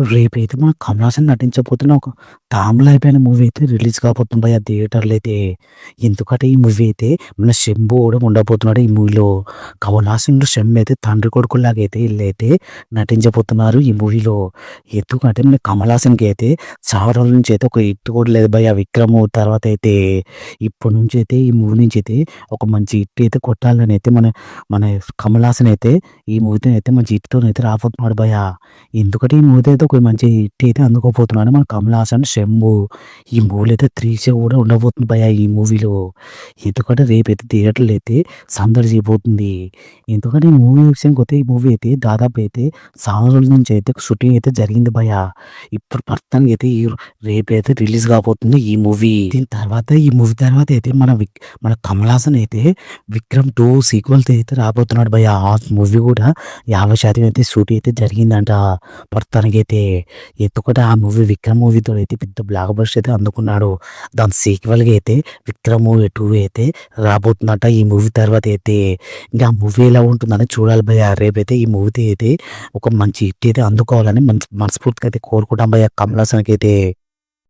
రేపైతే మన 'కమల్ హాసన్' నటించబోతున్న ఒక 'తాంబూలం' అయిపోయిన మూవీ అయితే రిలీజ్ కాబోతుంది భయ్యా థియేటర్‌లో అయితే. ఎందుకంటే ఈ మూవీ అయితే మన 'శంభు' కూడా ఉండబోతున్నాడు ఈ మూవీలో. 'కమల్ హాసన్' 'శంభు' అయితే తండ్రి కొడుకుల్లాగా అయితే ఈళ్ళైతే నటించబోతున్నారు ఈ మూవీలో. ఎందుకంటే మన 'కమల్ హాసన్‌కి' అయితే చాలా రోజుల నుంచి అయితే ఒక హిట్ కూడా లేదు భయ్యా 'విక్రమ్' తర్వాత అయితే ఇప్పటి నుంచి అయితే ఈ మూవీ నుంచి అయితే ఒక మంచి హిట్ అయితే కొట్టాలని అయితే మన మన 'కమల్ హాసన్' అయితే ఈ మూవీతోనైతే మంచి హిట్‌తోనైతే రాబోతున్నాడు భయ్యా. ఎందుకంటే ఈ మూవీ అయితే ఒక మంచి హిట్ అయితే అందుకోబోతున్నాడు మన 'కమల్ హాసన్', 'శంభు'. ఈ మూవీలో అయితే 3 కూడా ఉండబోతుంది భయ్యా ఈ మూవీలో. ఎందుకంటే రేపైతే థియేటర్‌లో అయితే సందడి చేయబోతుంది. ఎందుకంటే ఈ మూవీ విషయానికొస్తే ఈ మూవీ అయితే దాదాపు అయితే చాలా రోజుల నుంచి అయితే షూటింగ్ అయితే జరిగింది భయ్యా. ఇప్పుడు ప్రస్తుతానికి అయితే రేపైతే రిలీజ్ కాబోతుంది ఈ మూవీ. దీని తర్వాత ఈ మూవీ తర్వాత అయితే మన 'కమల్ హాసన్' అయితే 'విక్రమ్ 2' సీక్వెల్‌తో అయితే రాబోతున్నాడు భయ్యా. ఆ మూవీ కూడా 50% అయితే షూట్ అయితే జరిగిందంట ప్రస్తుతానికైతే. ఎందుకంటే ఆ మూవీ 'విక్రమ్' మూవీతో అయితే పెద్ద బ్లాక్ బస్టర్ అయితే అందుకున్నాడు. దాని సీక్వెల్‌గా అయితే 'విక్రమ్' మూవీ 2 అయితే రాబోతుందంట ఈ మూవీ తర్వాత అయితే. ఇంకా ఆ మూవీ ఎలా ఉంటుందని చూడాలి భయ్యా. రేపైతే ఈ మూవీతో అయితే ఒక మంచి హిట్ అయితే అందుకోవాలని మనస్ఫూర్తిగా అయితే కోరుకుంటాం భయ్యా 'కమల్ హాసన్‌కి' అయితే.